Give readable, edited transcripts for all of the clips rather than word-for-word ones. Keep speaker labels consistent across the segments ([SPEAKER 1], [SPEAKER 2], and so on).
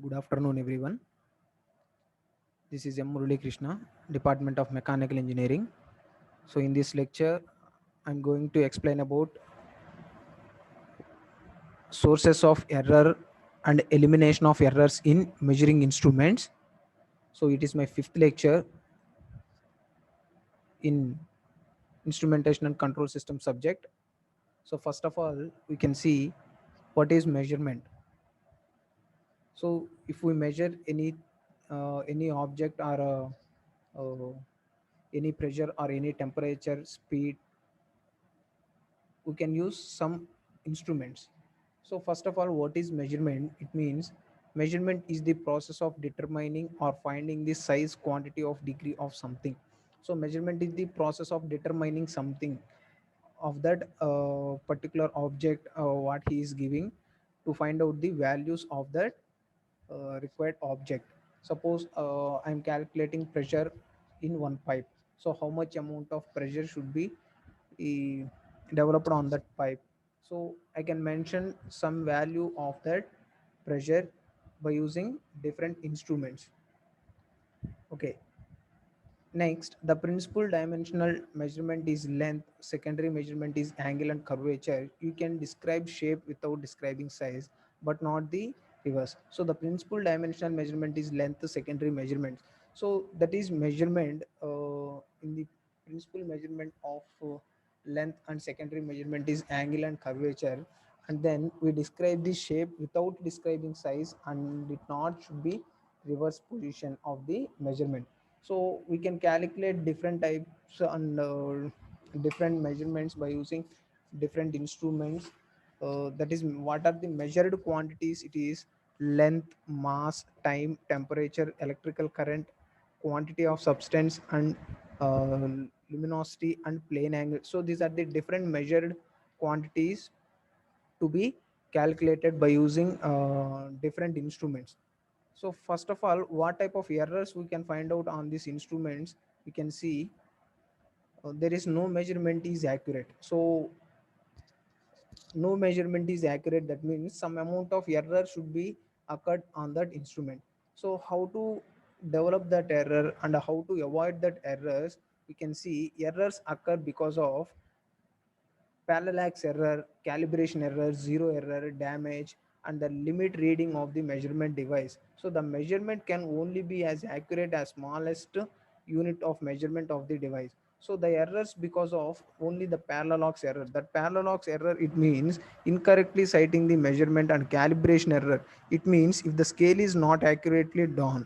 [SPEAKER 1] Good afternoon, everyone. This is M. Murali Krishna, Department of Mechanical Engineering. So, in this lecture, I'm going to explain about sources of error and elimination of errors in measuring instruments. So, it is my fifth lecture in instrumentation and control system subject. So, first of all, we can see what is measurement. So, if we measure any object or any pressure or any temperature, speed, we can use some instruments. So first of all, what is measurement? It means measurement is the process of determining or finding the size, quantity of degree of something. So measurement is the process of determining something of that particular object, what he is giving, to find out the values of that required object. Suppose I'm calculating pressure in one pipe. So how much amount of pressure should be eh, developed on that pipe? So I can mention some value of that pressure by using different instruments. Okay. Next, the principal dimensional measurement is length, secondary measurement is angle and curvature. You can describe shape without describing size, but not the reverse. So the principal dimensional measurement is length, secondary measurement. So that is measurement in the principal measurement of length, and secondary measurement is angle and curvature. And then we describe the shape without describing size, and it not should be reverse position of the measurement. So we can calculate different types and different measurements by using different instruments. That is, what are the measured quantities? It is length, mass, time, temperature, electrical current, quantity of substance, and uh, luminosity and plane angle. So these are the different measured quantities to be calculated by using different instruments. So first of all, what type of errors we can find out on these instruments? We can see there is no measurement is accurate. So no measurement is accurate, that means some amount of error should be occurred on that instrument. So how to develop that error and how to avoid that errors? We can see errors occur because of parallax error, calibration error, zero error, damage, and the limit reading of the measurement device. So the measurement can only be as accurate as smallest unit of measurement of the device. So the errors because of only the parallax error. That parallax error, it means incorrectly citing the measurement, and calibration error. It means if the scale is not accurately done.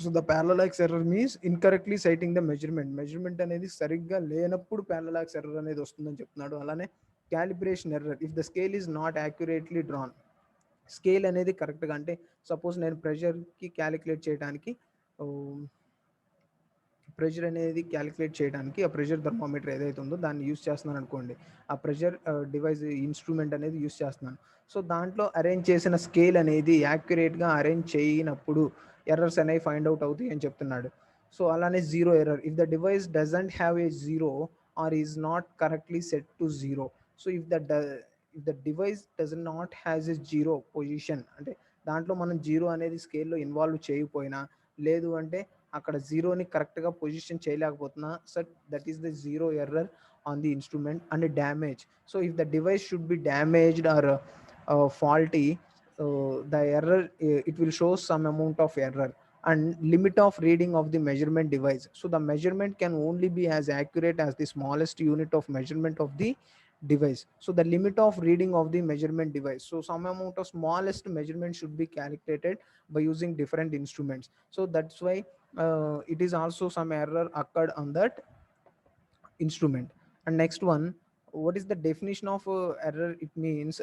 [SPEAKER 1] So the parallax error means incorrectly citing the measurement అనేది సరిగ్గా లేనప్పుడు parallax error అనేది వస్తుందని చెప్తున్నాడు. అలానే calibration error, if the scale is not accurately drawn. Scale అనేది కరెక్ట్గా, అంటే సపోజ్ నేను ప్రెషర్కి క్యాలిక్యులేట్ చేయడానికి, ప్రెషర్ అనేది క్యాలిక్యులేట్ చేయడానికి ఆ ప్రెషర్ థర్మామీటర్ ఏదైతే ఉందో దాన్ని యూస్ చేస్తున్నాను అనుకోండి. ఆ ప్రెషర్ డివైస్ ఇన్స్ట్రుమెంట్ అనేది యూస్ చేస్తున్నాను. సో దాంట్లో అరేంజ్ చేసిన స్కేల్ అనేది యాక్యురేట్గా అరేంజ్ చేయనప్పుడు ఎర్రర్స్ అనేవి ఫైండ్ అవుట్ అవుతాయి అని చెప్తున్నాడు. సో అలానే zero error, if the device doesn't have a zero or is not correctly set to zero. So if the device does not has a zero position, అంటే దాంట్లో మనం zero అనేది స్కేల్లో ఇన్వాల్వ్ చేయకపోయినా, లేదు అంటే అక్కడ జీరోని కరెక్ట్గా పొజిషన్ చేయలేకపోతున్నా, such that is the zero error on the instrument. And damage, so if the device should be damaged or faulty, the error, it will show some amount of error. And limit of reading of the measurement device, so the measurement can only be as accurate as the smallest unit of measurement of the device. So the limit of reading of the measurement device, so some amount of smallest measurement should be calculated by using different instruments. So that's why it is also some error occurred on that instrument. And next one, what is the definition of error? It means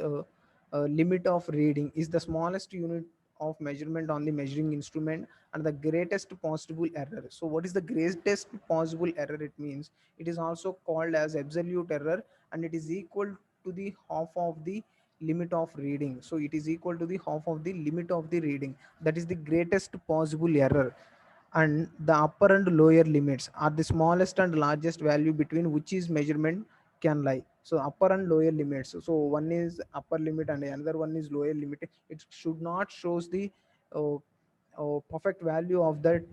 [SPEAKER 1] limit of reading is the smallest unit of measurement on the measuring instrument and the greatest possible error. So what is the greatest possible error? It means it is also called as absolute error, and it is equal to the half of the limit of reading. So it is equal to the half of the limit of the reading, that is the greatest possible error. And the upper and lower limits are the smallest and largest value between which is measurement can lie. So upper and lower limits, so one is upper limit and another one is lower limit, it should not shows the uh, perfect value of that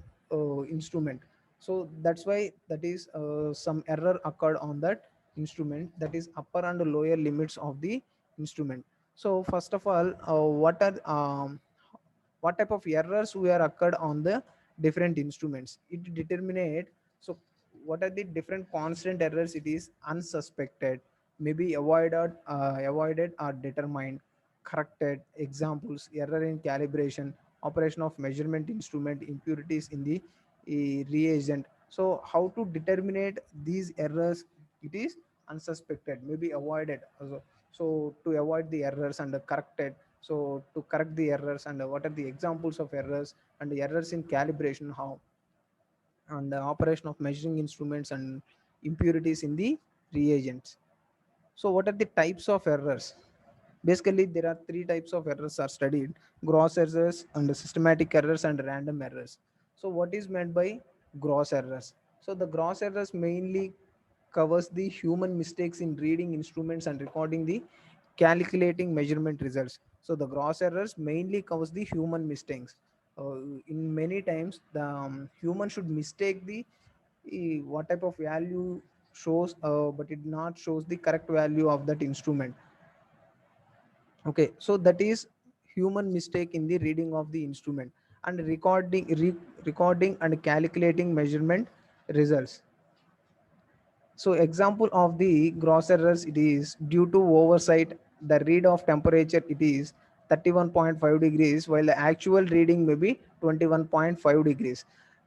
[SPEAKER 1] instrument. So that's why that is some error occurred on that instrument, that is upper and lower limits of the instrument. So first of all, what type of errors we are occurred on the different instruments, it determinate. So what are the different constant errors, it is unsuspected, maybe avoided or determined, corrected. Examples: error in calibration, operation of measurement instrument, impurities in the reagent. So how to determine these errors, it is unsuspected, maybe avoided also. So to avoid the errors and corrected, so to correct the errors, and what are the examples of errors, and the errors in calibration, how, and the operation of measuring instruments, and impurities in the reagents. So what are the types of errors? Basically there are three types of errors are studied: gross errors, and systematic errors, and random errors. So what is meant by gross errors? So the gross errors mainly covers the human mistakes in reading instruments and recording the calculating measurement results. So the gross errors mainly covers the human mistakes. In many times the human should mistake the what type of value shows, but it not shows the correct value of that instrument. Okay, so that is human mistake in the reading of the instrument, and recording and calculating measurement results. So example of the gross errors, it is due to oversight, the read of temperature it is 31.5 degrees while the actual reading may be 21.5 degrees.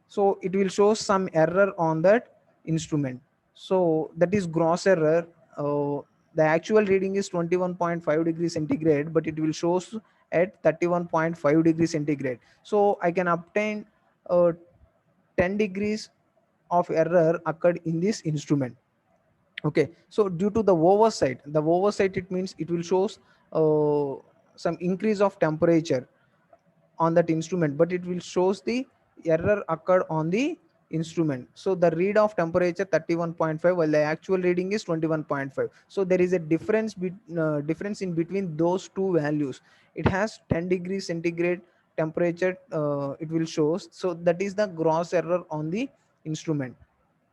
[SPEAKER 1] So it will show some error on that instrument. So that is gross error. The actual reading is 21.5 degrees centigrade, but it will shows at 31.5 degrees centigrade. So I can obtain 10 degrees of error occurred in this instrument. Okay, so due to the oversight, it means it will shows some increase of temperature on that instrument, but it will shows the error occurred on the instrument. So the read of temperature 31.5 while the actual reading is 21.5. So there is a difference in between those two values. It has 10 degrees centigrade temperature, it will shows. So that is the gross error on the instrument.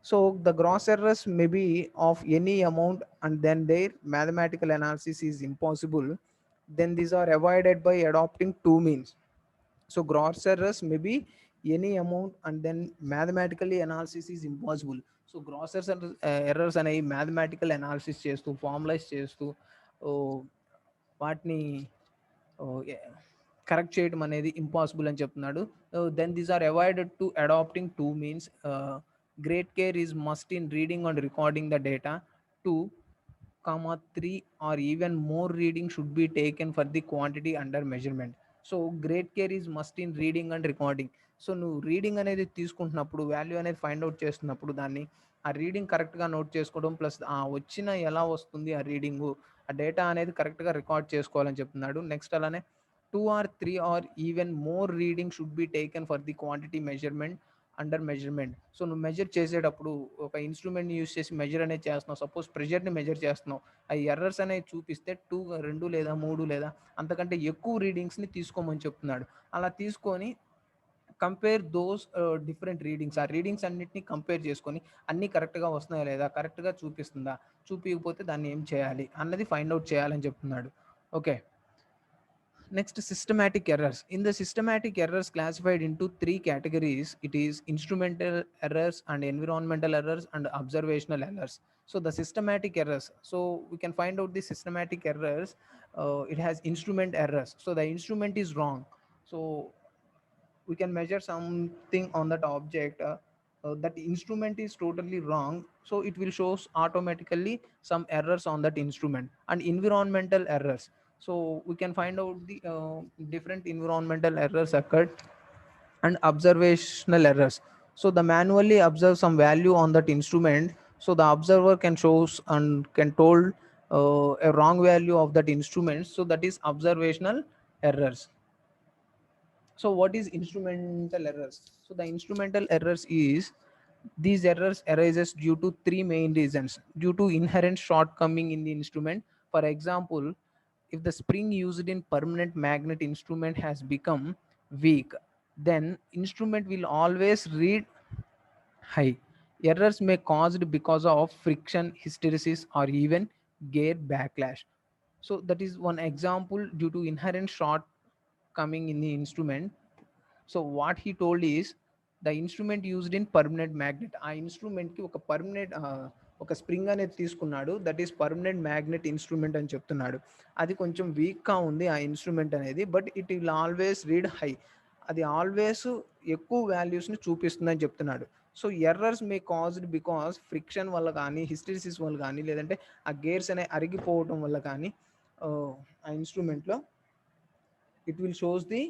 [SPEAKER 1] So the gross errors may be of any amount, and then their mathematical analysis is impossible. Then these are avoided by adopting two means. So gross errors may be any amount, and then mathematically analysis is impossible. So gross errors అనేవి mathematical analysis చేస్తూ formulize చేస్తూ వాటిని correct చేయడం అనేది impossible అని చెప్తున్నాడు. Then these are avoided to adapting two means great care is must in reading and recording the data. 2, 3 or even more reading should be taken for the quantity under measurement. So great care is must in reading and recording. So నువ్వు reading అనేది తీసుకుంటున్నప్పుడు, value అనేది find out చేస్తున్నప్పుడు, దాన్ని ఆ reading కరెక్ట్గా note చేసుకోవడం, plus ఆ వచ్చిన ఎలా వస్తుంది ఆ రీడింగు, ఆ డేటా అనేది కరెక్ట్గా రికార్డ్ చేసుకోవాలని చెప్తున్నాడు. నెక్స్ట్ అలానే 2 or 3 or even more reading should be taken for the quantity measurement under measurement. So నువ్వు మెజర్ చేసేటప్పుడు ఒక ఇన్స్ట్రుమెంట్ని యూస్ చేసి మెజర్ అనేది చేస్తున్నావు, సపోజ్ ప్రెషర్ని మెజర్ చేస్తున్నావు, ఆ ఎర్రర్స్ అనేవి చూపిస్తే 2 లేదా 3 లేదా అంతకంటే ఎక్కువ రీడింగ్స్ని తీసుకోమని చెప్తున్నాడు. అలా తీసుకొని కంపేర్ దోస్ డిఫరెంట్ రీడింగ్స్, ఆ రీడింగ్స్ అన్నిటిని కంపేర్ చేసుకొని అన్నీ కరెక్ట్గా వస్తున్నాయా లేదా, కరెక్ట్గా చూపిస్తుందా, చూపించకపోతే దాన్ని ఏం చేయాలి అన్నది ఫైండ్ అవుట్ చేయాలని చెప్తున్నాడు. Okay, next, systematic errors. In the systematic errors classified into three categories, it is instrumental errors and environmental errors and observational errors. So the systematic errors, so we can find out the systematic errors. It has instrument errors. So the instrument is wrong. So we can measure something on that object. That instrument is totally wrong, so it will shows automatically some errors on that instrument. And environmental errors, so we can find out the different environmental errors occurred. And observational errors, so the manually observe some value on that instrument, so the observer can shows and can told a wrong value of that instrument, so that is observational errors. So what is instrumental errors? So the instrumental errors is These errors arises due to three main reasons: due to inherent shortcoming in the instrument. For example, if the spring used in permanent magnet instrument has become weak, then instrument will always read high. Errors may caused because of friction, hysteresis, or even gear backlash. So that is one example due to inherent shortcoming in the instrument. So what he told is the instrument used in permanent magnet. ఆ ఇన్స్ట్రుమెంట్కి ఒక permanent ఒక spring అనేది తీసుకున్నాడు, that is permanent magnet instrument అని చెప్తున్నాడు. అది కొంచెం వీక్గా ఉంది ఆ ఇన్స్ట్రుమెంట్ అనేది, but it will always read high. అది ఆల్వేస్ ఎక్కువ వాల్యూస్ని చూపిస్తుందని చెప్తున్నాడు. So errors may caused because friction వల్ల కానీ, హిస్టరిసిస్ వల్ల కానీ, లేదంటే ఆ గేర్స్ అనే అరిగిపోవటం వల్ల కానీ ఆ ఇన్స్ట్రుమెంట్లో it will shows the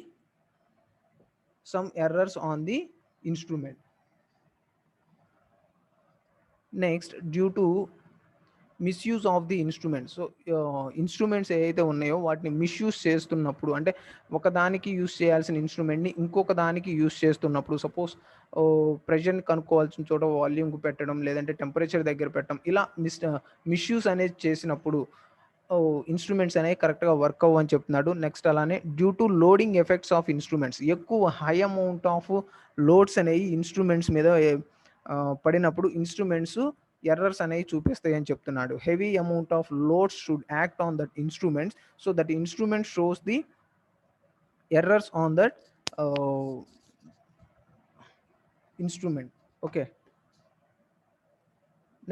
[SPEAKER 1] some errors on the instrument. Next, due to misuse of the instrument. So instruments ఏవైతే ఉన్నాయో వాటిని మిస్యూజ్ చేస్తున్నప్పుడు, అంటే ఒకదానికి యూస్ చేయాల్సిన ఇన్స్ట్రుమెంట్ని ఇంకొక దానికి యూస్ చేస్తున్నప్పుడు, సపోజ్ ప్రెషర్ని కనుక్కోవాల్సిన చోట వాల్యూమ్కి పెట్టడం, లేదంటే టెంపరేచర్ దగ్గర పెట్టడం, ఇలా మిస్యూజ్ అనేది చేసినప్పుడు ఇన్స్ట్రుమెంట్స్ అనేవి కరెక్ట్గా వర్క్ అవ్వని చెప్తున్నాడు. నెక్స్ట్ అలానే due to loading effects of instruments, ఎక్కువ హై అమౌంట్ ఆఫ్ లోడ్స్ అనేవి ఇన్స్ట్రుమెంట్స్ మీద పడినప్పుడు ఇన్స్ట్రుమెంట్స్ ఎర్రర్స్ అనేవి చూపిస్తాయి అని చెప్తున్నాడు. Heavy amount of loads should act on that instruments, so that instrument shows the errors on that instrument. Okay,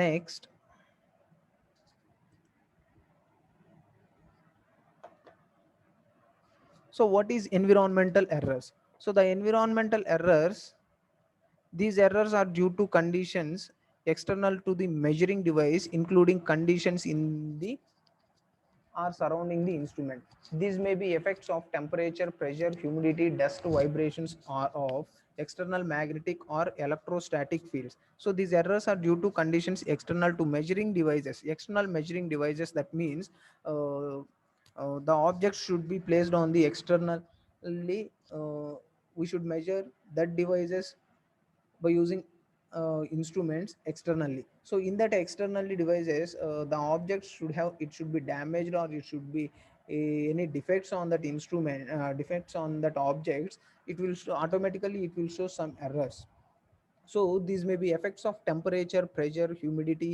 [SPEAKER 1] next, so what is environmental errors? So the environmental errors, these errors are due to conditions external to the measuring device, including conditions in the or surrounding the instrument. These may be effects of temperature, pressure, humidity, dust, vibrations, or of external magnetic or electrostatic fields. So these errors are due to conditions external to measuring devices. External measuring devices, that means the object should be placed on the externally. We should measure that devices by using instruments externally. So in that externally devices, the object should have, it should be damaged, or it should be any defects on that instrument, defects on that objects, it will automatically it will show some errors. So these may be effects of temperature, pressure, humidity,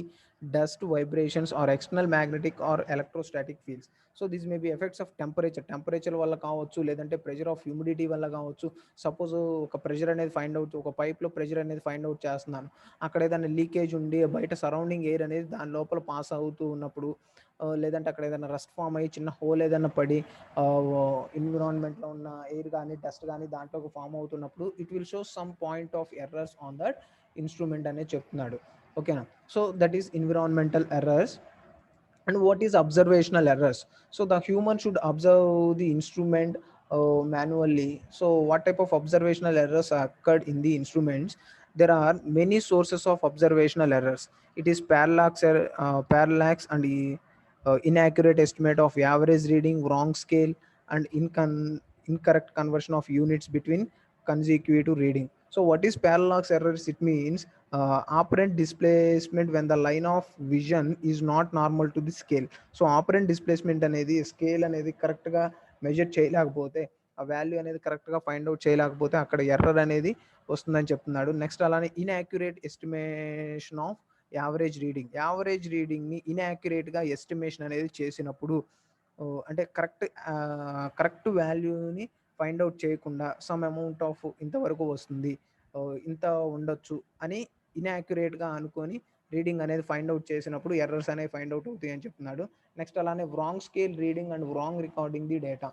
[SPEAKER 1] dust, vibrations, or external magnetic or electrostatic fields. So these may be effects of temperature వల్ల కావచ్చు, లేదంటే pressure of humidity వల్ల కావచ్చు. Suppose ఒక pressure అనేది find out, ఒక పైప్లో pressure అనేది find out చేస్తున్నాను, అక్కడ ఏదైనా లీకేజ్ ఉండి బయట సరౌండింగ్ ఎయిర్ అనేది దాని లోపల పాస్ అవుతూ ఉన్నప్పుడు, లేదంటే అక్కడ ఏదైనా రస్ట్ ఫామ్ అయ్యి చిన్న హోల్ ఏదైనా పడి ఎన్విరాన్మెంట్లో ఉన్న ఎయిర్ కానీ డస్ట్ కానీ దాంట్లోకి ఫామ్ అవుతున్నప్పుడు it will show some point of errors on that instrument అనేది చెప్తున్నాడు. ఓకేనా? So that is environmental errors. And what is observational errors? So the human should observe the instrument manually. So what type of observational errors occurred in the instruments? There are many sources of observational errors. It is parallax and inaccurate estimate of average reading, wrong scale, and incorrect conversion of units between consecutive reading. So what is parallax errors? It means operant displacement when the line of vision is not normal to the scale. So operant displacement అనేది scale అనేది కరెక్ట్గా measure చేయలేకపోతే, ఆ value అనేది కరెక్ట్గా find out చేయలేకపోతే అక్కడ error అనేది వస్తుందని చెప్తున్నాడు. నెక్స్ట్ అలానే ఇన్యాక్యురేట్ ఎస్టిమేషన్ ఆఫ్ యావరేజ్ రీడింగ్ని ఇన్యాక్యురేట్గా ఎస్టిమేషన్ అనేది చేసినప్పుడు, అంటే కరెక్ట్ వాల్యూని ఫైండ్ అవుట్ చేయకుండా సమ్ అమౌంట్ ఆఫ్ ఇంతవరకు వస్తుంది, ఇంత ఉండొచ్చు అని ఇన్యాక్యురేట్గా అనుకొని రీడింగ్ అనేది ఫైండ్ అవుట్ చేసినప్పుడు ఎర్రర్స్ అనేవి ఫైండ్ అవుట్ అవుతాయి అని చెప్తున్నాడు. నెక్స్ట్ అలానే wrong scale reading and wrong recording the data.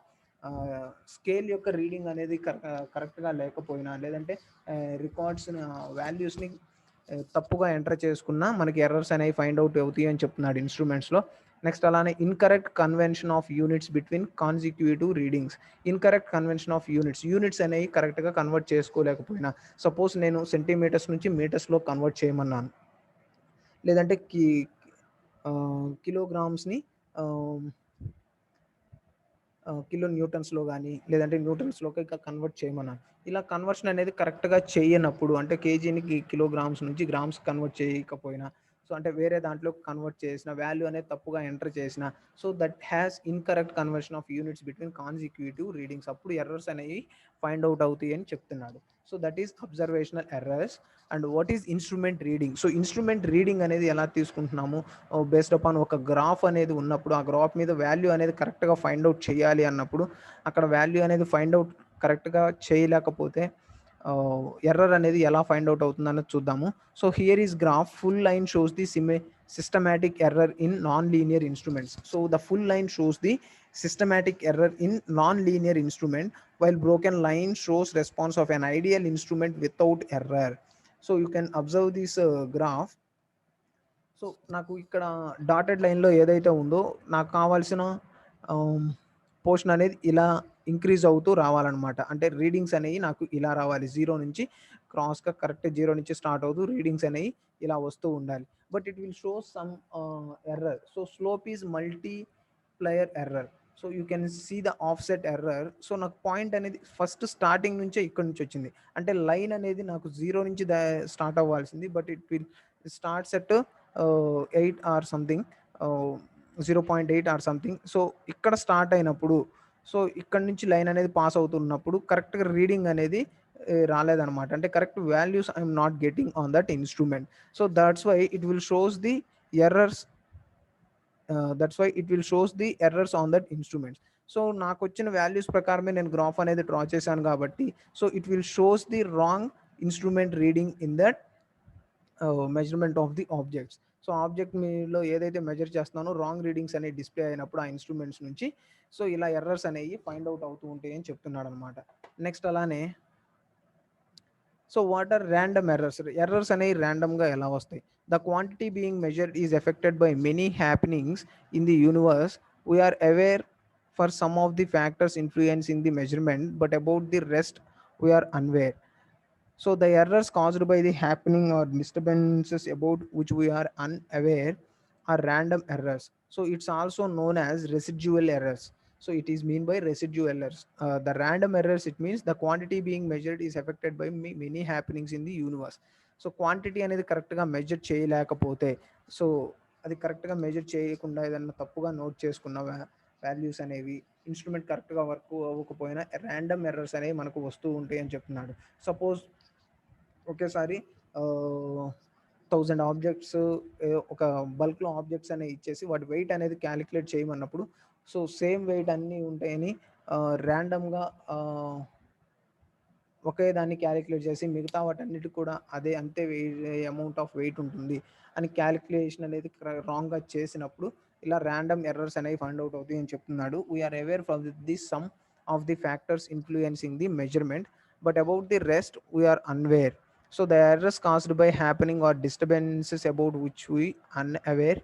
[SPEAKER 1] Scale యొక్క రీడింగ్ అనేది కరెక్ట్గా లేకపోయినా, లేదంటే రికార్డ్స్ వాల్యూస్ని తప్పుగా ఎంటర్ చేసుకున్నా మనకి ఎర్రర్స్ అనేవి ఫైండ్ అవుట్ అవుతాయి అని చెప్తున్నాడు ఇన్స్ట్రుమెంట్స్లో. నెక్స్ట్ అలానే incorrect convention of units between consecutive readings. Incorrect convention of units అనేవి కరెక్ట్గా కన్వర్ట్ చేసుకోలేకపోయినా, సపోజ్ నేను సెంటీమీటర్స్ నుంచి మీటర్స్లో కన్వర్ట్ చేయమన్నాను, లేదంటే కిలోగ్రామ్స్ని కిలో న్యూటన్స్లో కానీ లేదంటే న్యూటన్స్లోకి ఇక కన్వర్ట్ చేయమన్నాను. ఇలా కన్వర్షన్ అనేది కరెక్ట్గా చేయనప్పుడు, అంటే కేజీని కిలోగ్రామ్స్ నుంచి గ్రామ్స్ కన్వర్ట్ చేయకపోయినా, సో అంటే వేరే దాంట్లో కన్వర్ట్ చేసిన వాల్యూ అనేది తప్పుగా ఎంటర్ చేసిన, so that has incorrect conversion of units between consecutive readings, అప్పుడు ఎర్రర్స్ అనేవి ఫైండ్ అవుట్ అవుతాయి అని చెప్తున్నాడు. So that is observational errors. And what is instrument reading? So instrument reading అనేది ఎలా తీసుకుంటున్నాము, బేస్డ్ అపాన్ ఒక గ్రాఫ్ అనేది ఉన్నప్పుడు, ఆ గ్రాఫ్ మీద వాల్యూ అనేది కరెక్ట్గా ఫైండ్ అవుట్ చేయాలి అన్నప్పుడు, అక్కడ వాల్యూ అనేది ఫైండ్ అవుట్ కరెక్ట్గా చేయలేకపోతే ఎర్రర్ అనేది ఎలా ఫైండ్ అవుట్ అవుతుంది అన్నది చూద్దాము. So here is graph, full line shows the systematic error in non-linear instruments. So the full line shows the systematic error in non-linear instrument, while broken line shows response of an ideal instrument without error. So you can observe this graph. So నాకు ఇక్కడ dotted లైన్లో ఏదైతే ఉందో, నాకు కావాల్సిన portion అనేది ఇలా increase అవుతూ రావాలన్నమాట. అంటే రీడింగ్స్ అనేవి నాకు ఇలా రావాలి, జీరో నుంచి క్రాస్గా కరెక్ట్ జీరో నుంచి స్టార్ట్ అవుతూ రీడింగ్స్ అనేవి ఇలా వస్తూ ఉండాలి. But it will show some error. So slope is multiplier error. So you can see the offset error. So నాకు పాయింట్ అనేది ఫస్ట్ స్టార్టింగ్ నుంచే ఇక్కడ నుంచి వచ్చింది. అంటే లైన్ అనేది నాకు జీరో నుంచి స్టార్ట్ అవ్వాల్సింది, but it will starts at 8 or something, 0.8 or something. So ఇక్కడ స్టార్ట్ అయినప్పుడు, సో ఇక్కడ నుంచి లైన్ అనేది పాస్ అవుతున్నప్పుడు కరెక్ట్గా రీడింగ్ అనేది రాలేదనమాట. అంటే correct values I'm not getting on that instrument. So that's why it will shows the errors. That's why it will shows the errors on that instruments. So నాకు వచ్చిన వాల్యూస్ ప్రకారమే నేను గ్రాఫ్ అనేది డ్రా చేశాను కాబట్టి, so it will shows the wrong instrument reading in that measurement of the objects. So object మీలో ఏదైతే measure చేస్తున్నానో రాంగ్ రీడింగ్స్ అనేవి డిస్ప్లే అయినప్పుడు ఆ ఇన్స్ట్రుమెంట్స్ నుంచి, సో ఇలా ఎర్రర్స్ అనేవి ఫైండ్ అవుట్ అవుతూ ఉంటాయి అని చెప్తున్నాడు అనమాట. నెక్స్ట్ అలానే, so what are random errors? Errors అనేవి ర్యాండమ్గా ఎలా వస్తాయి? The quantity being measured is affected by many happenings in the universe. We are aware for some of the factors influencing the measurement, but about the rest we are unaware. So the errors caused by the happening or disturbances about which we are unaware are random errors. So it's also known as residual errors. So it is mean by residual errors. The random errors, it means the quantity being measured is affected by many happenings in the universe. So quantity అనేది కరెక్ట్గా measure చేయలేకపోతే, so అది కరెక్ట్గా measure చేయకుండా ఏదన్నా తప్పుగా note చేసుకున్న values అనేవి, ఇన్స్ట్రుమెంట్ కరెక్ట్గా వర్క్ అవ్వకపోయినా ర్యాండమ్ ఎర్రర్స్ అనేవి మనకు వస్తూ ఉంటాయి అని చెప్తున్నాడు. సపోజ్ ఒకేసారి 1000 ఆబ్జెక్ట్స్, ఒక బల్క్లో ఆబ్జెక్ట్స్ అనేవి ఇచ్చేసి వాటి వెయిట్ అనేది క్యాలిక్యులేట్ చేయమన్నప్పుడు, సో సేమ్ వెయిట్ అన్నీ ఉంటాయని ర్యాండమ్గా ఒకే దాన్ని క్యాలిక్యులేట్ చేసి మిగతా వాటన్నిటి కూడా అదే అంతే అమౌంట్ ఆఫ్ వెయిట్ ఉంటుంది అని క్యాలిక్యులేషన్ అనేది రాంగ్గా చేసినప్పుడు ఇలా ర్యాండమ్ ఎర్రర్స్ అనేవి ఫైండ్ అవుట్ అవుతాయి అని చెప్తున్నాడు. We are aware from the some of the factors influencing the measurement, but about the rest we are unaware. So the errors caused by happening or disturbances about which we unaware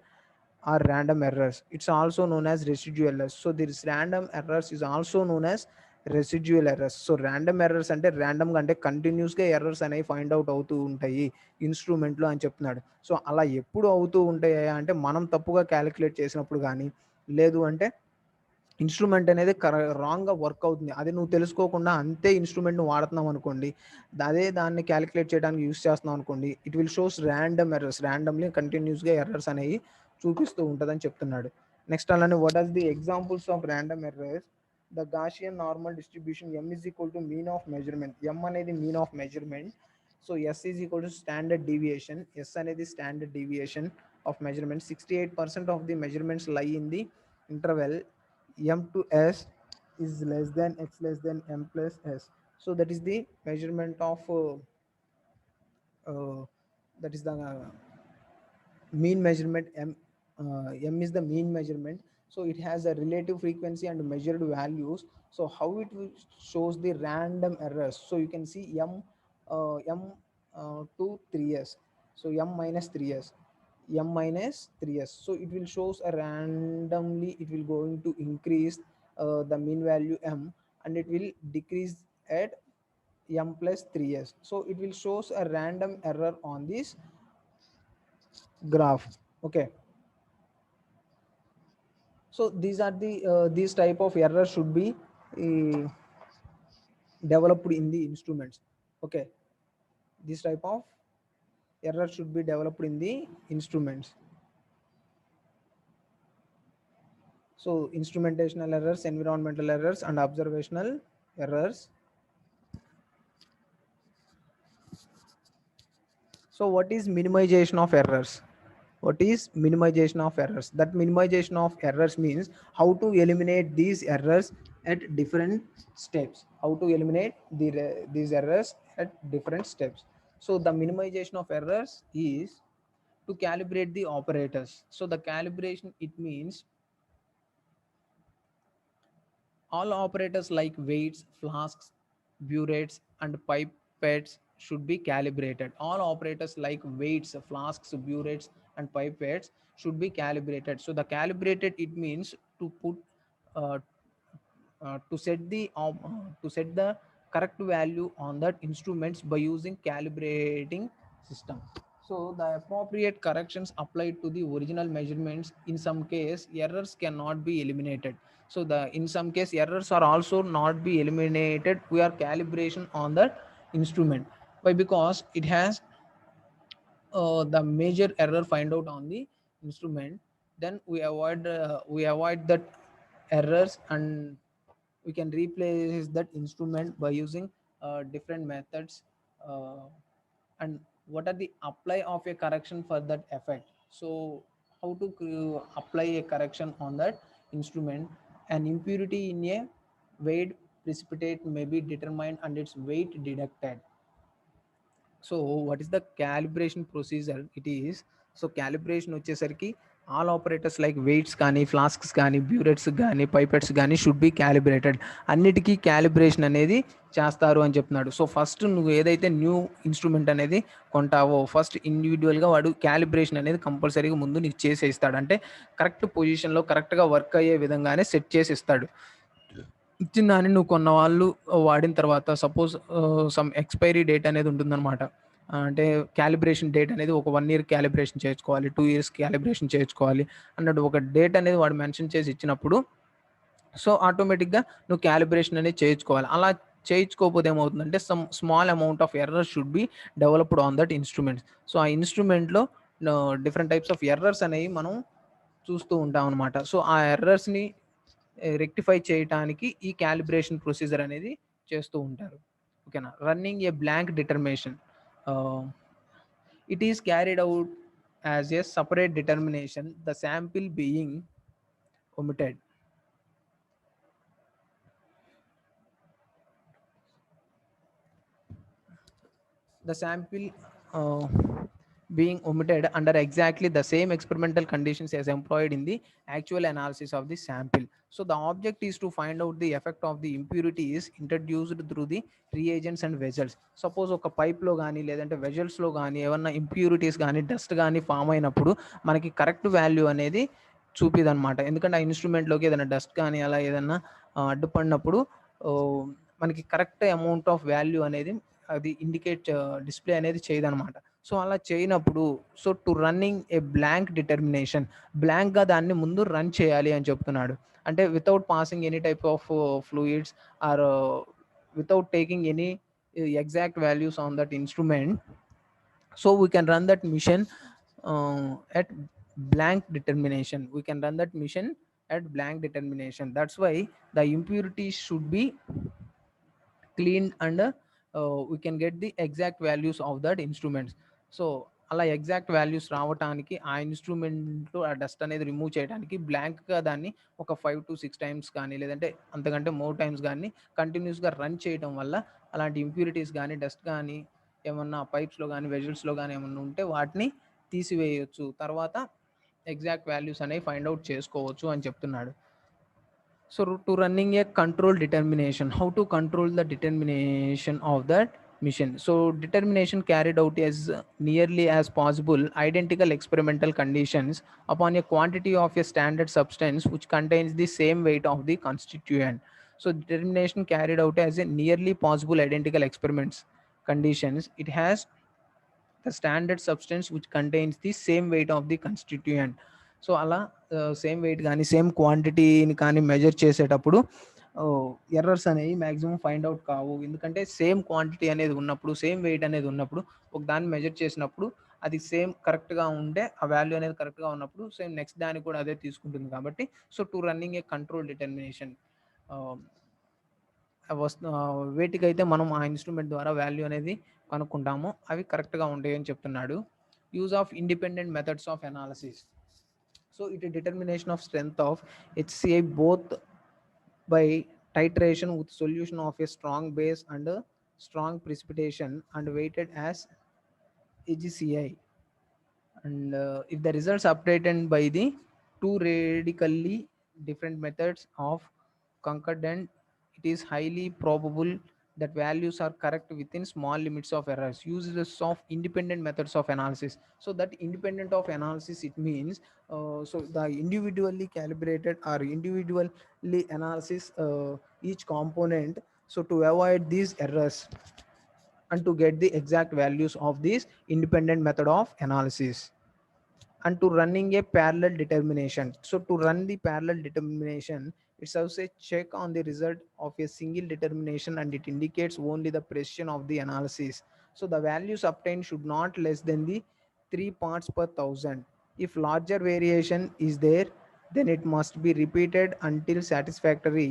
[SPEAKER 1] are random errors. It's also known as residual errors. So this random errors is also known as residual errors. So random errors అంటే ర్యాండమ్గా అంటే కంటిన్యూస్గా errors అనేవి find out అవుతూ ఉంటాయి ఇన్స్ట్రుమెంట్లో అని చెప్తున్నాడు. So అలా ఎప్పుడు అవుతూ ఉంటాయా అంటే మనం తప్పుగా క్యాలిక్యులేట్ చేసినప్పుడు కానీ, లేదు అంటే ఇన్స్ట్రుమెంట్ అనేది రాంగ్గా వర్క్ అవుతుంది, అది నువ్వు తెలుసుకోకుండా అంతే ఇన్స్ట్రుమెంట్ను వాడుతున్నాం అనుకోండి, అదే దాన్ని క్యాలిక్యులేట్ చేయడానికి యూస్ చేస్తున్నాం అనుకోండి, it will shows random errors. Randomly కంటిన్యూస్గా ఎర్రర్స్ అనేవి చూపిస్తూ ఉంటుందని చెప్తున్నాడు. నెక్స్ట్ అలానే what are the examples of random errors? The Gaussian normal distribution m is equal to mean of measurement. m అనేది mean of measurement. So s is equal to standard deviation. s అనేది standard deviation of measurement. 68% of the measurements lie in the interval m to s is less than x less than m plus s. So that is the measurement of that is the mean measurement. M is the mean measurement. So it has a relative frequency and measured values. So how it shows the random errors? So you can see m to 3s. So m minus 3s, m minus 3s. So it will shows a randomly, it will going to increase the mean value m, and it will decrease at m plus 3s. So it will shows a random error on this graph. Okay. So these are the these type of errors should be uh, developed in the instruments. Okay, this type of error should be developed in the instruments. So instrumentational errors, environmental errors, and observational errors. So what is minimization of errors? What is minimization of errors? That minimization of errors means how to eliminate these errors at different steps. How to eliminate these errors at different steps. So the minimization of errors is to calibrate the operators. So the calibration, it means all operators like weights, flasks, burettes, and pipettes should be calibrated. All operators like weights, flasks, burettes, and pipettes should be calibrated. So the calibrated, it means to put uh, to set the correct value on that instruments by using calibrating system. So the appropriate corrections applied to the original measurements. In some case errors cannot be eliminated. So the in some case errors are also not be eliminated. We are calibration on the instrument. Why? Because it has the major error find out on the instrument, then we avoid that errors, and we can replace that instrument by using different methods. uh, and what are the apply of a correction for that effect? So how to apply a correction on that instrument? An impurity in a weighed precipitate may be determined and its weight deducted. So what is the calibration procedure it is. So calibration వచ్చేసరికి all operators like weights కానీ, flasks కానీ, బ్యూరెట్స్ కానీ, పైపెట్స్ కానీ should be calibrated. అన్నిటికీ calibration అనేది చేస్తారు అని చెప్తున్నాడు. సో ఫస్ట్ నువ్వు ఏదైతే న్యూ ఇన్స్ట్రుమెంట్ అనేది కొంటావో ఫస్ట్ ఇండివిజువల్గా వాడు క్యాలిబ్రేషన్ అనేది కంపల్సరీగా ముందు నీకు చేసి ఇస్తాడు. అంటే కరెక్ట్ పొజిషన్లో కరెక్ట్గా వర్క్ అయ్యే విధంగానే సెట్ చేసి ఇస్తాడు. ఇచ్చిన దాన్ని నువ్వు కొన్న వాళ్ళు వాడిన తర్వాత సపోజ్ సమ్ ఎక్స్పైరీ డేట్ అనేది ఉంటుందన్నమాట. అంటే క్యాలిబ్రేషన్ డేట్ అనేది ఒక 1 ఇయర్ క్యాలిబ్రేషన్ చేయించుకోవాలి, 2 ఇయర్స్ క్యాలిబ్రేషన్ చేయించుకోవాలి అన్నట్టు ఒక డేట్ అనేది వాడు మెన్షన్ చేసి ఇచ్చినప్పుడు సో ఆటోమేటిక్గా నువ్వు క్యాలిబ్రేషన్ అనేది చేయించుకోవాలి. అలా చేయించుకోకపోతే ఏమవుతుందంటే some small amount of errors should be developed on that instruments. So ఆ ఇన్స్ట్రుమెంట్లో డిఫరెంట్ టైప్స్ ఆఫ్ ఎర్రర్స్ అనేవి మనం చూస్తూ ఉంటాం అనమాట. సో ఆ ఎర్రర్స్ని రెక్టిఫై చేయడానికి ఈ క్యాలిబ్రేషన్ ప్రొసీజర్ అనేది చేస్తూ ఉంటారు. ఓకేనా. Running a blank determination, it is carried out as a separate determination, the sample being omitted. The sample uh, being omitted under exactly the same experimental conditions as employed in the actual analysis of the sample. So the object is to find out the effect of the impurities introduced through the reagents and vessels. Suppose ఒక పైప్లో కానీ లేదంటే వెజల్స్లో కానీ ఏమన్నా impurities కానీ dust కానీ form అయినప్పుడు మనకి correct value అనేది చూపిదనమాట. ఎందుకంటే ఆ ఇన్స్ట్రుమెంట్లోకి ఏదైనా డస్ట్ కానీ అలా ఏదన్నా అడ్డుపడినప్పుడు మనకి కరెక్ట్ అమౌంట్ ఆఫ్ వాల్యూ అనేది అది ఇండికేట్ డిస్ప్లే అనేది చేయదనమాట. సో అలా చేయనప్పుడు so to running a blank determination, బ్లాంక్గా దాన్ని ముందు రన్ చేయాలి అని చెప్తున్నాడు. అంటే without passing any type of fluids or without taking any exact values on that instrument, so we can run that mission at blank determination. We can run that mission at blank determination. That's why the impurities should be cleaned and we can get the exact values of that instruments. So అలా exact values రావడానికి ఆ ఇన్స్ట్రుమెంట్లో ఆ dust అనేది remove చేయడానికి బ్లాంక్గా దాన్ని ఒక 5 to 6 times కానీ లేదంటే అంతకంటే మోర్ టైమ్స్ కానీ కంటిన్యూస్గా రన్ చేయడం వల్ల అలాంటి ఇంప్యూరిటీస్ కానీ డస్ట్ కానీ ఏమన్నా పైప్స్లో కానీ వెజల్స్లో కానీ ఏమన్నా ఉంటే వాటిని తీసివేయచ్చు. తర్వాత ఎగ్జాక్ట్ వాల్యూస్ అనేవి ఫైండ్ అవుట్ చేసుకోవచ్చు అని చెప్తున్నాడు. So to running a control determination, how to control the determination of that mission. So determination carried out as nearly as possible identical experimental conditions upon a quantity of a standard substance which contains the same weight of the constituent. So determination carried out as a nearly possible identical experiments conditions. It has the standard substance which contains the same weight of the constituent. So అలా same wait కానీ same క్వాంటిటీని కానీ measure చేసేటప్పుడు errors అనేవి maximum find out కావు. ఎందుకంటే same quantity అనేది ఉన్నప్పుడు, సేమ్ వెయిట్ అనేది ఉన్నప్పుడు, ఒక దాన్ని మెజర్ చేసినప్పుడు అది సేమ్ కరెక్ట్గా ఉంటే, ఆ వాల్యూ అనేది కరెక్ట్గా ఉన్నప్పుడు సేమ్ నెక్స్ట్ దానికి కూడా అదే తీసుకుంటుంది. కాబట్టి so to running a control determination, వేటికైతే మనం ఆ ఇన్స్ట్రుమెంట్ ద్వారా వాల్యూ అనేది కనుక్కుంటామో అవి కరెక్ట్గా ఉంటాయి అని చెప్తున్నాడు. Use of independent methods of analysis. So it is determination of strength of HCI both by titration with solution of a strong base and a strong precipitation and weighted as AgCI. And if the results obtained by the two radically different methods of concordant, it is highly probable that values are correct within small limits of errors. Uses of independent methods of analysis. So that independent of analysis, it means so the individually calibrated or individually analysis each component, so to avoid these errors and to get the exact values of this independent method of analysis. And to running a parallel determination, so to run the parallel determination, it serves a check on the result of a single determination and it indicates only the precision of the analysis. So the values obtained should not less than the 3 parts per thousand. If larger variation is there, then it must be repeated until satisfactory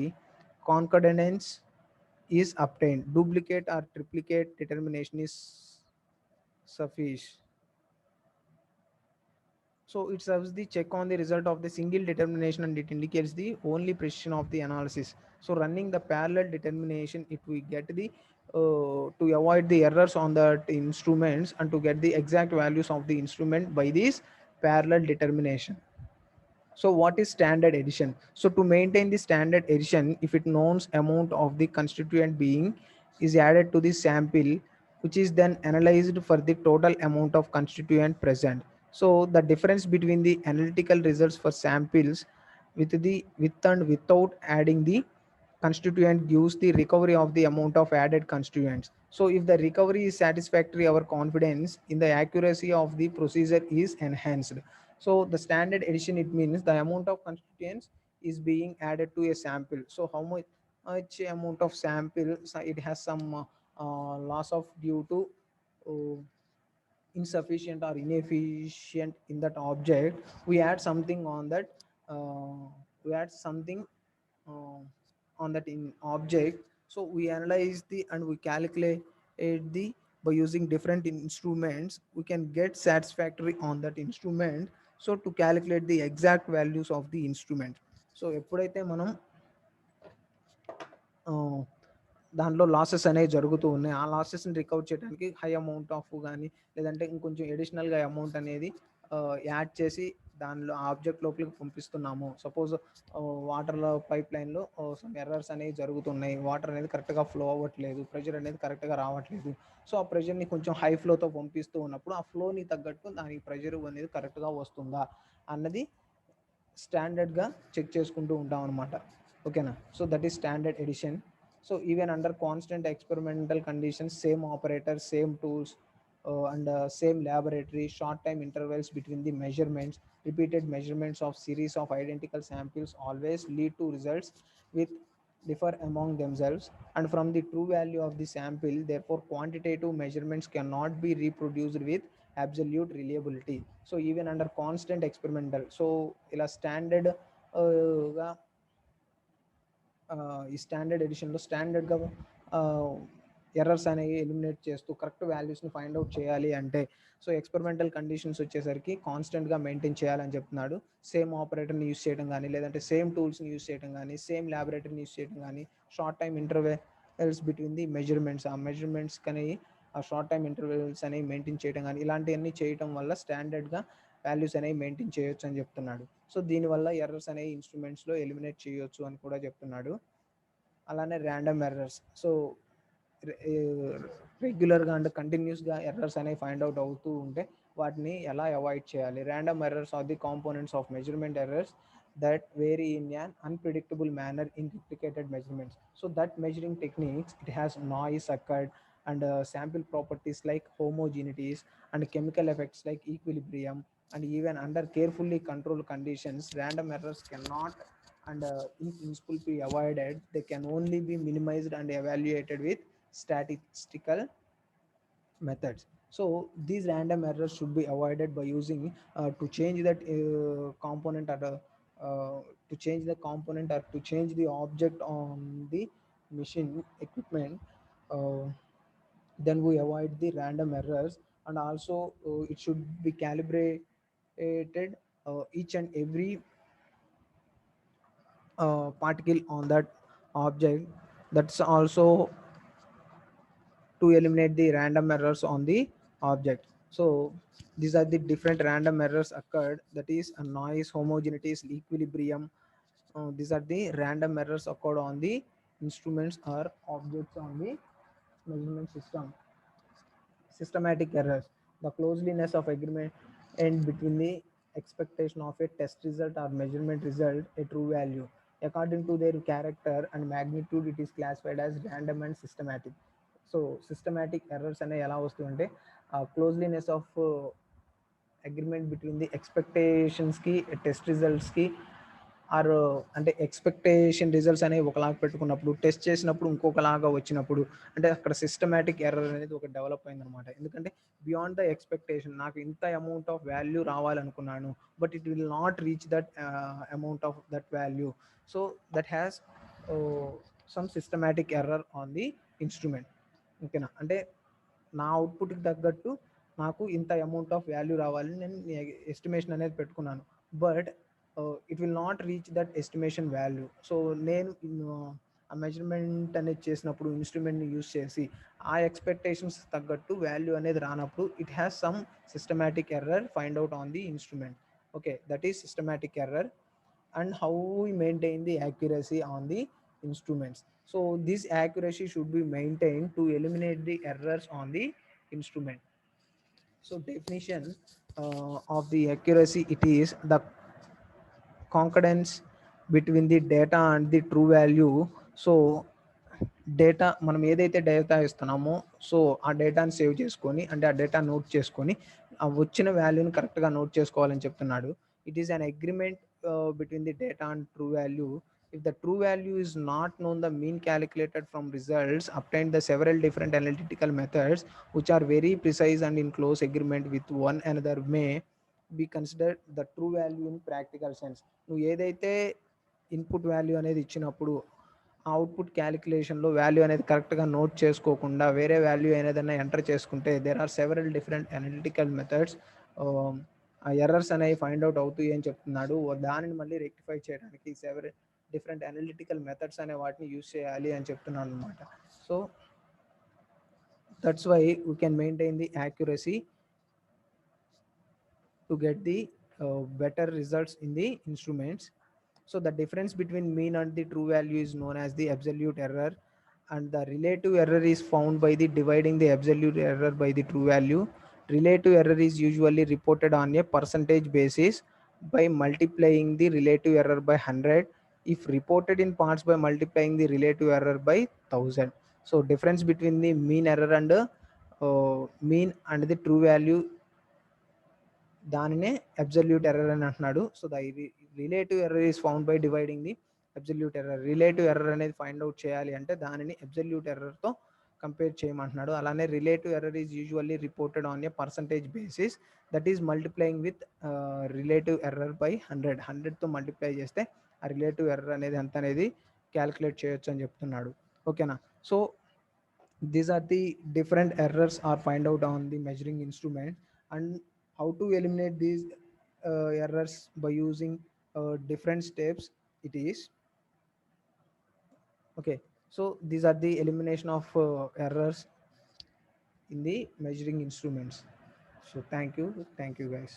[SPEAKER 1] concordance is obtained. Duplicate or triplicate determination is sufficient. So it serves the check on the result of the single determination and it indicates the only precision of the analysis. So running the parallel determination, it we get the to avoid the errors on the instruments and to get the exact values of the instrument by this parallel determination. So what is standard addition? So to maintain the standard addition, if it known amount of the constituent being is added to the sample, which is then analyzed for the total amount of constituent present. So the difference between the analytical results for samples with and without adding the constituent gives the recovery of the amount of added constituents. So if the recovery is satisfactory, our confidence in the accuracy of the procedure is enhanced. So the standard addition, it means the amount of constituents is being added to a sample. So how much amount of sample, so it has some loss of due to uh, insufficient or inefficient in that object, we add something on that, uh, we add something uh, on that in object. So we analyze the and we calculate the by using different instruments, we can get satisfactory on that instrument. So to calculate the exact values of the instrument, so ఎప్పుడైతే మనం ఆ, దాంట్లో losses అనేవి జరుగుతూ ఉన్నాయి, ఆ లాసెస్ని recover చేయడానికి high amount of కానీ లేదంటే ఇంకొంచెం ఎడిషనల్గా అమౌంట్ అనేది యాడ్ చేసి దానిలో ఆ ఆబ్జెక్ట్ లోపలికి పంపిస్తున్నాము. సపోజ్ వాటర్లో పైప్ లైన్లో సమ్ ఎర్రర్స్ అనేవి జరుగుతున్నాయి, వాటర్ అనేది కరెక్ట్గా ఫ్లో అవ్వట్లేదు, ప్రెషర్ అనేది కరెక్ట్గా రావట్లేదు. సో ఆ ప్రెషర్ని కొంచెం హై ఫ్లోతో పంపిస్తూ ఉన్నప్పుడు ఆ ఫ్లోని తగ్గట్టు దానికి ప్రెషర్ అనేది కరెక్ట్గా వస్తుందా అన్నది స్టాండర్డ్గా చెక్ చేసుకుంటూ ఉంటాం అనమాట. ఓకేనా? So that is standard edition. So even under constant experimental conditions, same operator, same tools, and same laboratory, short time intervals between the measurements, repeated measurements of series of identical samples always lead to results with differ among themselves and from the true value of the sample. Therefore quantitative measurements cannot be reproduced with absolute reliability. So even under constant experimental, so ila standard గా ఈ standard ఎడిషన్లో స్టాండర్డ్గా errors అనేవి eliminate చేస్తూ correct వాల్యూస్ని find అవుట్ చేయాలి అంటే, so experimental conditions వచ్చేసరికి కాన్స్టెంట్గా మెయింటైన్ చేయాలని చెప్తున్నాడు. సేమ్ ఆపరేటర్ని యూస్ చేయడం కానీ, లేదంటే సేమ్ టూల్స్ని యూస్ చేయడం కానీ, సేమ్ ల్యాబొరేటరీని యూస్ చేయడం కానీ, short time intervals between the measurements, ఆ మెజర్మెంట్స్ అనేవి ఆ షార్ట్ టైమ్ ఇంటర్వెల్స్ అనేవి మెయింటైన్ చేయడం కానీ, ఇలాంటివన్నీ చేయడం వల్ల స్టాండర్డ్గా వాల్యూస్ అనేవి మెయింటైన్ చేయొచ్చు అని చెప్తున్నాడు. సో దీనివల్ల ఎర్రర్స్ అనేవి ఇన్స్ట్రుమెంట్స్లో ఎలిమినేట్ చేయొచ్చు అని కూడా చెప్తున్నాడు. అలానే ర్యాండమ్ ఎర్రర్స్, సో రెగ్యులర్గా అంటే కంటిన్యూస్గా ఎర్రర్స్ అనేవి ఫైండ్ అవుట్ అవుతూ ఉంటే వాటిని ఎలా అవాయిడ్ చేయాలి. Random errors are the components of measurement errors that vary in an unpredictable manner in replicated measurements. So that measuring techniques, it has noise occurred and sample properties like homogeneities and chemical effects like equilibrium and even under carefully controlled conditions, random errors cannot and in principle be avoided. They can only be minimized and evaluated with statistical methods. So these random errors should be avoided by using to change that component or to change the component or to change the object on the machine equipment. uh, then we avoid the random errors, and also it should be calibrated each and every particle on that object. That's also to eliminate the random errors on the object. So these are the different random errors occurred, that is a noise, homogeneities, equilibrium. These are the random errors occurred on the instruments or objects on the measurement system. Systematic errors, the closeliness of agreement and between the expectation of a test result or measurement result, a true value. According to their character and magnitude, it is classified as random and systematic. So systematic errors అనేవి ఎలా వస్తుందంటే closeliness of agreement between the ఎక్స్పెక్టేషన్స్కి test రిజల్ట్స్కి or అంటే expectation results అనేవి ఒకలాగా పెట్టుకున్నప్పుడు test చేసినప్పుడు ఇంకొకలాగా వచ్చినప్పుడు అంటే అక్కడ సిస్టమేటిక్ ఎర్రర్ అనేది ఒక డెవలప్ అయిందనమాట. ఎందుకంటే బియాండ్ ద ఎక్స్పెక్టేషన్, నాకు ఇంత అమౌంట్ ఆఫ్ వాల్యూ రావాలనుకున్నాను, but it will not reach that amount of that value. So that has some systematic error on the instrument. ఓకేనా, అంటే నా అవుట్పుట్కి తగ్గట్టు నాకు ఇంత అమౌంట్ ఆఫ్ వాల్యూ రావాలని నేను ఎస్టిమేషన్ అనేది పెట్టుకున్నాను, but it will not reach that estimation value. So నేను ఆ మెజర్మెంట్ అనేది చేసినప్పుడు ఇన్స్ట్రుమెంట్ని యూస్ చేసి ఆ ఎక్స్పెక్టేషన్స్ తగ్గట్టు వాల్యూ అనేది రానప్పుడు it has some systematic error find out on the instrument. Okay, that is systematic error. And how we maintain the accuracy on the instruments. So this accuracy should be maintained to eliminate the errors on the instrument. So definition of the accuracy, it is the concordance between the data and the true value. So data మనం ఏదైతే data ఇస్తున్నామో, so ఆ డేటాని save చేసుకొని అంటే ఆ data note చేసుకొని ఆ వచ్చిన వాల్యూని కరెక్ట్గా నోట్ చేసుకోవాలని చెప్తున్నాడు. It is an agreement between the data and true value. If the true value is not known, the mean calculated from results obtained the several different analytical methods which are very precise and in close agreement with one another may be considered the true value in practical sense. నువ్వు ఏదైతే input value అనేది ఇచ్చినప్పుడు ఆ output క్యాలిక్యులేషన్లో value అనేది కరెక్ట్గా note చేసుకోకుండా వేరే value ఏదైనా ఎంటర్ చేసుకుంటే there are several different analytical methods. ఆ ఎర్రర్స్ అనేవి ఫైండ్ అవుట్ అవుతాయి అని చెప్తున్నాడు. దానిని మళ్ళీ రెక్టిఫై చేయడానికి సెవెరల్ డిఫరెంట్ అనలిటికల్ మెథడ్స్ అనే వాటిని యూస్ చేయాలి అని చెప్తున్నాను అనమాట. So that's why we can maintain the accuracy to get the better results in the instruments. So the difference between mean and the true value is known as the absolute error, and the relative error is found by the dividing the absolute error by the true value. Relative error is usually reported on a percentage basis by multiplying the relative error by 100, if reported in parts by multiplying the relative error by 1000. So difference between the mean error and mean and the true value, దానినే absolute error అని అంటున్నాడు. So the relative error is found by dividing the absolute error. Relative error అనేది find అవుట్ చేయాలి అంటే దానిని absolute ఎర్రర్తో compare చేయమంటున్నాడు. అలానే relative error is usually reported on a percentage basis, that is multiplying with relative error by 100. 100తో multiply చేస్తే ఆ రిలేటివ్ ఎర్రర్ అనేది ఎంత అనేది క్యాలిక్యులేట్ చేయొచ్చు అని చెప్తున్నాడు. ఓకేనా. So these are the different errors are find out on the measuring instrument, and how to eliminate these errors by using different steps. It is okay. So these are the elimination of errors in the measuring instruments. So thank you guys.